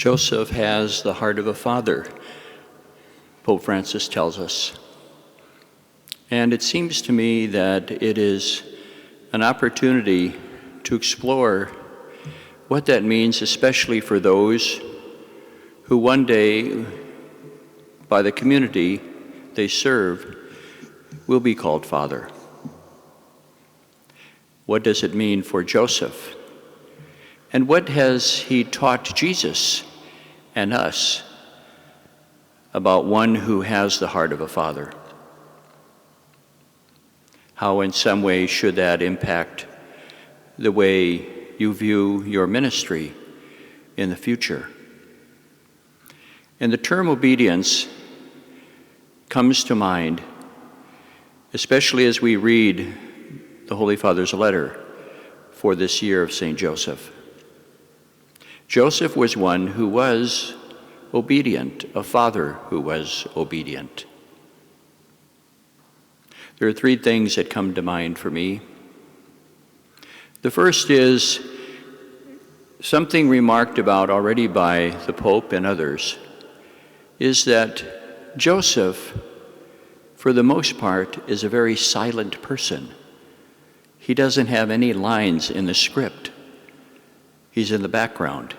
Joseph has the heart of a father, Pope Francis tells us. And it seems to me that it is an opportunity to explore what that means, especially for those who one day, by the community they serve, will be called Father. What does it mean for Joseph? And what has he taught Jesus and us about one who has the heart of a father? How in some way should that impact the way you view your ministry in the future? And the term obedience comes to mind, especially as we read the Holy Father's letter for this year of St. Joseph. Joseph was one who was obedient, a father who was obedient. There are three things that come to mind for me. The first is something remarked about already by the Pope and others, is that Joseph, for the most part, is a very silent person. He doesn't have any lines in the script. He's in the background.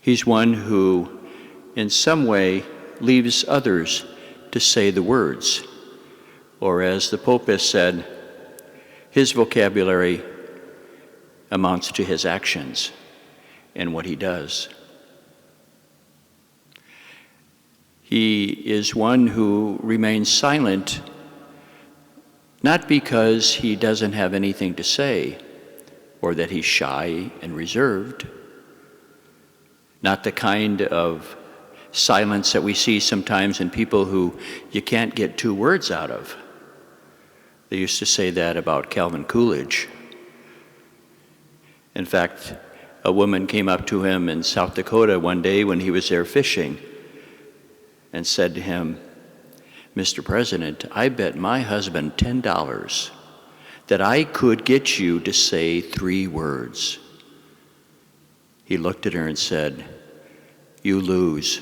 He's one who, in some way, leaves others to say the words. Or as the Pope has said, his vocabulary amounts to his actions and what he does. He is one who remains silent, not because he doesn't have anything to say, or that he's shy and reserved, not the kind of silence that we see sometimes in people who you can't get two words out of. They used to say that about Calvin Coolidge. In fact, a woman came up to him in South Dakota one day when he was there fishing and said to him, "Mr. President, I bet my husband $10 that I could get you to say 3 words. He looked at her and said, "You lose."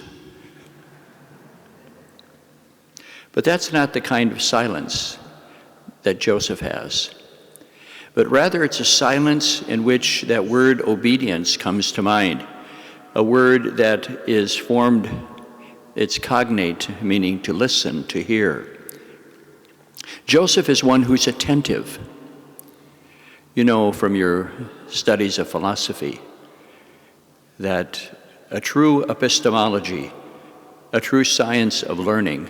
But that's not the kind of silence that Joseph has. But rather it's a silence in which that word obedience comes to mind, a word that is formed, it's cognate, meaning to listen, to hear. Joseph is one who's attentive. You know from your studies of philosophy that a true epistemology, a true science of learning,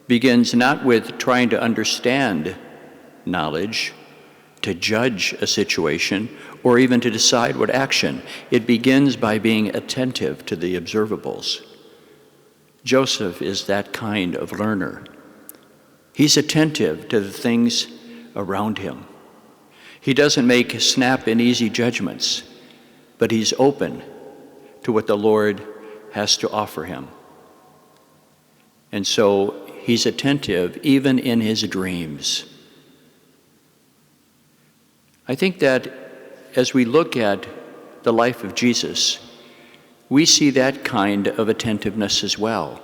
begins not with trying to understand knowledge, to judge a situation, or even to decide what action. It begins by being attentive to the observables. Joseph is that kind of learner. He's attentive to the things around him. He doesn't make snap and easy judgments, but he's open to what the Lord has to offer him. And so he's attentive even in his dreams. I think that as we look at the life of Jesus, we see that kind of attentiveness as well.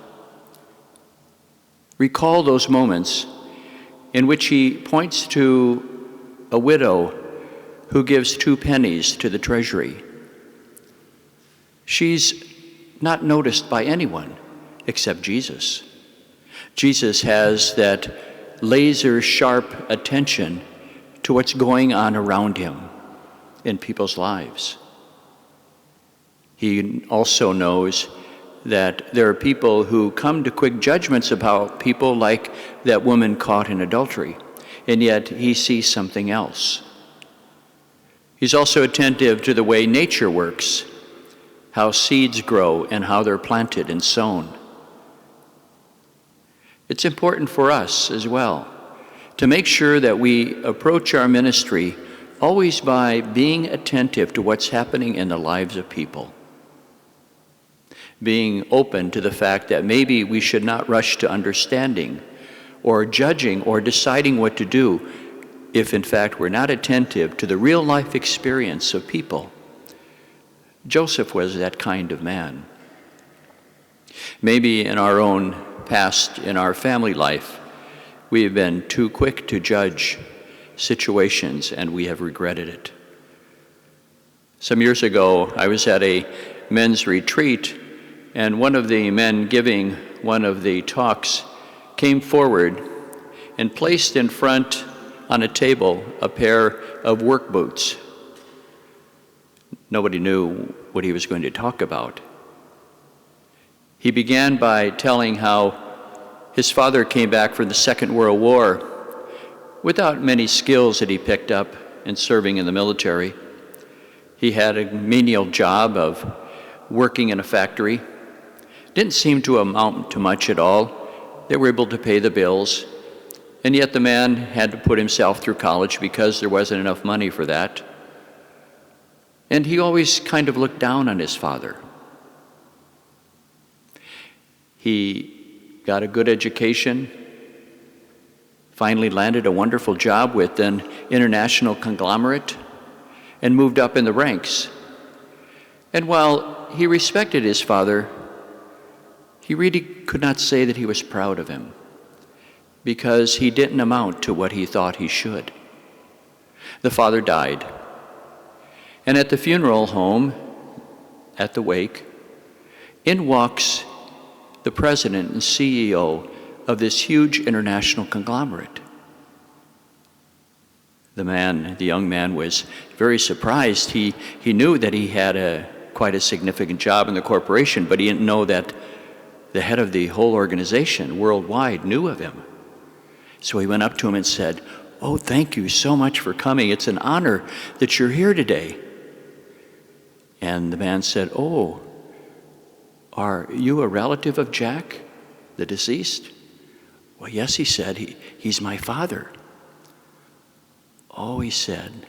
Recall those moments in which he points to a widow who gives 2 pennies to the treasury. She's not noticed by anyone except Jesus. Jesus has that laser-sharp attention to what's going on around him in people's lives. He also knows that there are people who come to quick judgments about people like that woman caught in adultery, and yet he sees something else. He's also attentive to the way nature works, how seeds grow and how they're planted and sown. It's important for us as well to make sure that we approach our ministry always by being attentive to what's happening in the lives of people. Being open to the fact that maybe we should not rush to understanding or judging or deciding what to do if in fact we're not attentive to the real life experience of people, Joseph was that kind of man. Maybe in our own past, in our family life, we have been too quick to judge situations and we have regretted it. Some years ago, I was at a men's retreat, and one of the men giving one of the talks came forward and placed in front on a table a pair of work boots. Nobody knew what he was going to talk about. He began by telling how his father came back from the Second World War without many skills that he picked up in serving in the military. He had a menial job of working in a factory. Didn't seem to amount to much at all. They were able to pay the bills, and yet the man had to put himself through college because there wasn't enough money for that. And he always kind of looked down on his father. He got a good education, finally landed a wonderful job with an international conglomerate, and moved up in the ranks. And while he respected his father, he really could not say that he was proud of him, because he didn't amount to what he thought he should. The father died. And at the funeral home, at the wake, in walks the president and CEO of this huge international conglomerate. The young man was very surprised. He knew that he had quite a significant job in the corporation, but he didn't know that the head of the whole organization worldwide knew of him. So he went up to him and said, "Oh, thank you so much for coming. It's an honor that you're here today." And the man said, "Oh, are you a relative of Jack, the deceased?" "Well, yes," he said, he's my father." "Oh," he said,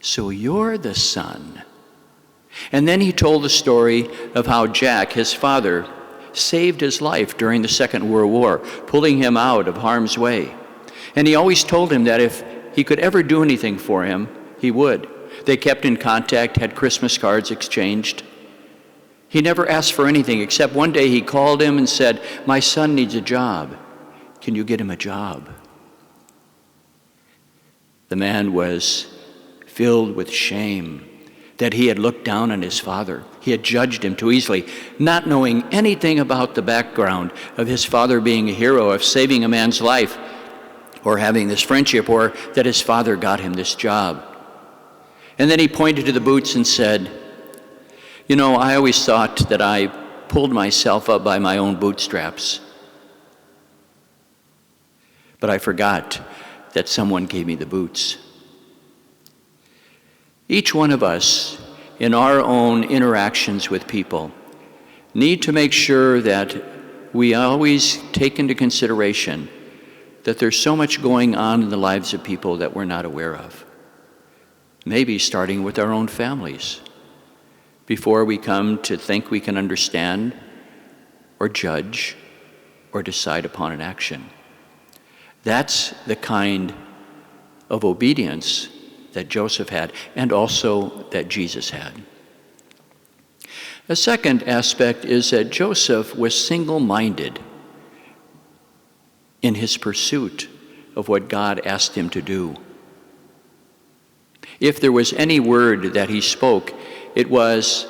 "so you're the son." And then he told the story of how Jack, his father, saved his life during the Second World War, pulling him out of harm's way. And he always told him that if he could ever do anything for him, he would. They kept in contact, had Christmas cards exchanged. He never asked for anything, except one day he called him and said, "My son needs a job. Can you get him a job?" The man was filled with shame that he had looked down on his father. He had judged him too easily, not knowing anything about the background of his father being a hero, of saving a man's life, or having this friendship, or that his father got him this job. And then he pointed to the boots and said, "You know, I always thought that I pulled myself up by my own bootstraps. But I forgot that someone gave me the boots." Each one of us, in our own interactions with people, need to make sure that we always take into consideration that there's so much going on in the lives of people that we're not aware of. Maybe starting with our own families, before we come to think we can understand or judge or decide upon an action. That's the kind of obedience that Joseph had, and also that Jesus had. A second aspect is that Joseph was single-minded in his pursuit of what God asked him to do. If there was any word that he spoke, it was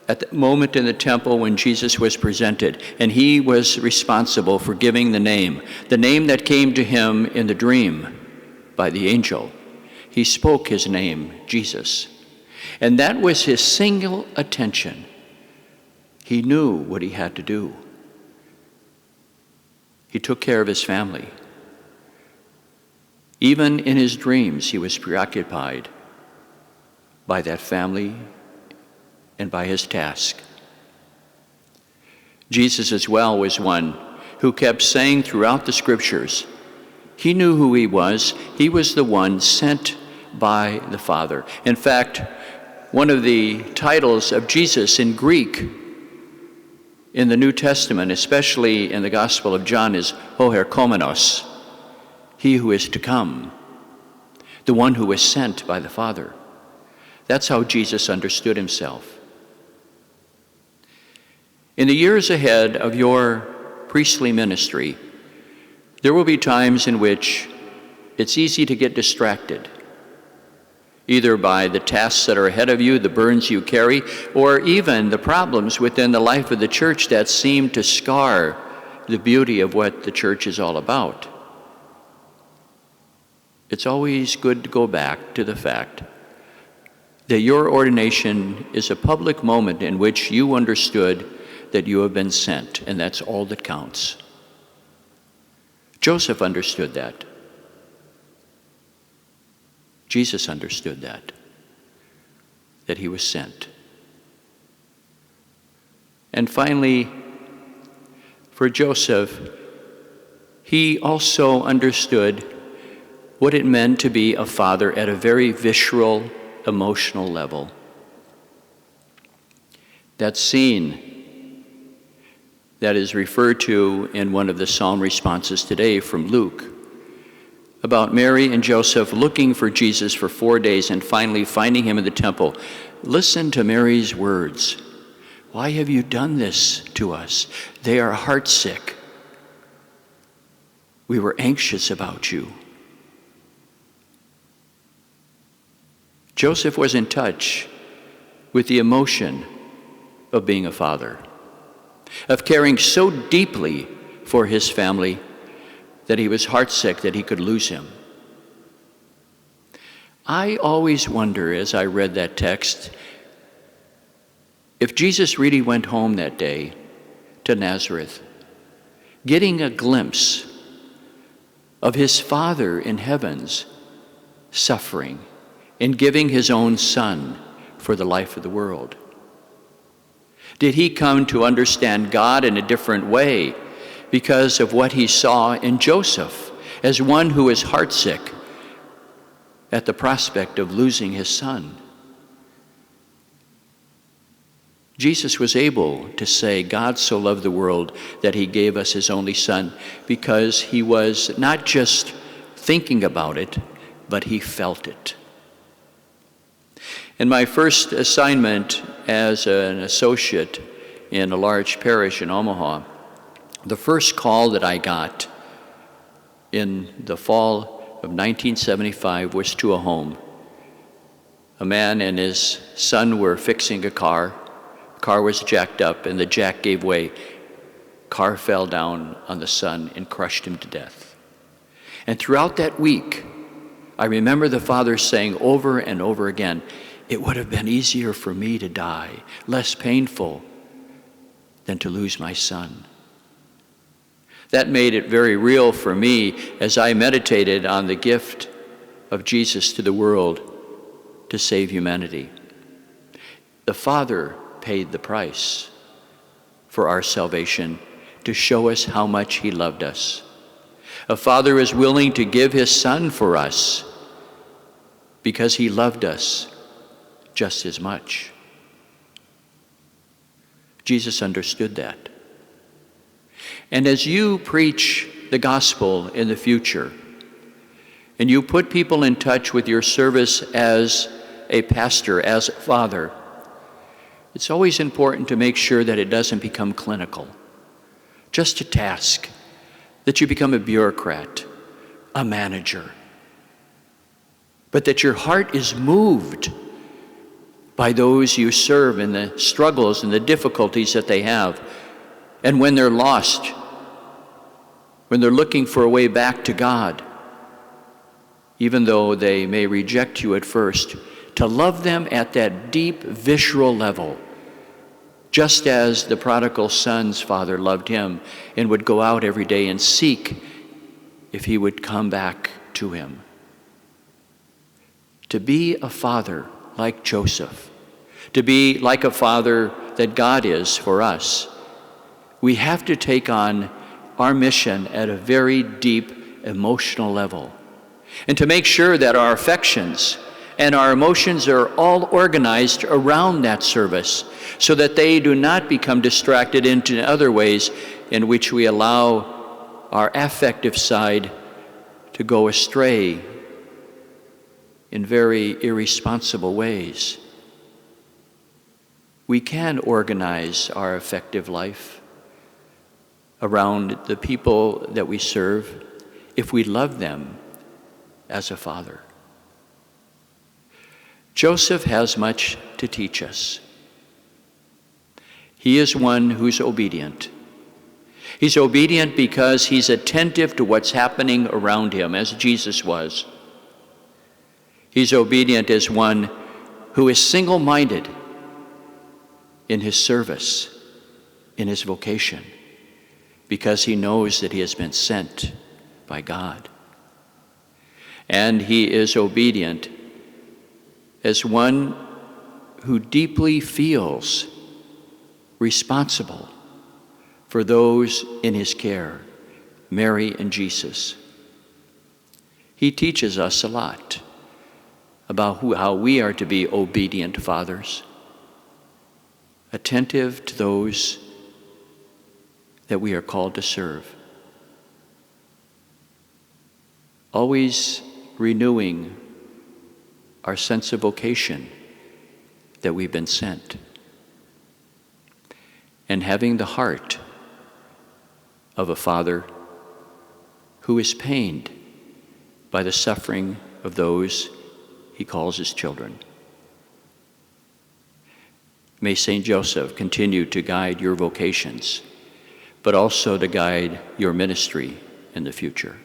at the moment in the temple when Jesus was presented, and he was responsible for giving the name that came to him in the dream by the angel. He spoke his name, Jesus. And that was his single attention. He knew what he had to do. He took care of his family. Even in his dreams, he was preoccupied by that family and by his task. Jesus as well was one who kept saying throughout the scriptures, he knew who he was. He was the one sent by the Father. In fact, one of the titles of Jesus in Greek in the New Testament, especially in the Gospel of John, is ho herkomenos, he who is to come, the one who was sent by the Father. That's how Jesus understood himself. In the years ahead of your priestly ministry, there will be times in which it's easy to get distracted, either by the tasks that are ahead of you, the burdens you carry, or even the problems within the life of the church that seem to scar the beauty of what the church is all about. It's always good to go back to the fact that your ordination is a public moment in which you understood that you have been sent, and that's all that counts. Joseph understood that. Jesus understood that he was sent. And finally, for Joseph, he also understood what it meant to be a father at a very visceral, emotional level. That scene that is referred to in one of the psalm responses today from Luke, about Mary and Joseph looking for Jesus for 4 days and finally finding him in the temple. Listen to Mary's words. Why have you done this to us? They are heartsick. We were anxious about you. Joseph was in touch with the emotion of being a father, of caring so deeply for his family that he was heartsick that he could lose him. I always wonder, as I read that text, if Jesus really went home that day to Nazareth, getting a glimpse of his Father in heaven's suffering in giving his own Son for the life of the world. Did he come to understand God in a different way because of what he saw in Joseph as one who is heartsick at the prospect of losing his son? Jesus was able to say, God so loved the world that he gave us his only Son, because he was not just thinking about it, but he felt it. In my first assignment as an associate in a large parish in Omaha, the first call that I got in the fall of 1975 was to a home. A man and his son were fixing a car. The car was jacked up and the jack gave way. Car fell down on the son and crushed him to death. And throughout that week, I remember the father saying over and over again, it would have been easier for me to die, less painful than to lose my son. That made it very real for me as I meditated on the gift of Jesus to the world to save humanity. The Father paid the price for our salvation to show us how much he loved us. A Father is willing to give his Son for us because he loved us just as much. Jesus understood that. And as you preach the gospel in the future, and you put people in touch with your service as a pastor, as a father, it's always important to make sure that it doesn't become clinical, just a task, that you become a bureaucrat, a manager, but that your heart is moved by those you serve and the struggles and the difficulties that they have. And when they're lost, when they're looking for a way back to God, even though they may reject you at first, to love them at that deep, visceral level, just as the prodigal son's father loved him and would go out every day and seek if he would come back to him. To be a father like Joseph, to be like a father that God is for us, we have to take on our mission at a very deep emotional level, and to make sure that our affections and our emotions are all organized around that service so that they do not become distracted into other ways in which we allow our affective side to go astray in very irresponsible ways. We can organize our effective life around the people that we serve if we love them as a father. Joseph has much to teach us. He is one who's obedient. He's obedient because he's attentive to what's happening around him, as Jesus was. He's obedient as one who is single-minded in his service, in his vocation, because he knows that he has been sent by God. And he is obedient as one who deeply feels responsible for those in his care, Mary and Jesus. He teaches us a lot about how we are to be obedient fathers, attentive to those that we are called to serve, always renewing our sense of vocation that we've been sent, and having the heart of a father who is pained by the suffering of those he calls his children. May St. Joseph continue to guide your vocations, but also to guide your ministry in the future.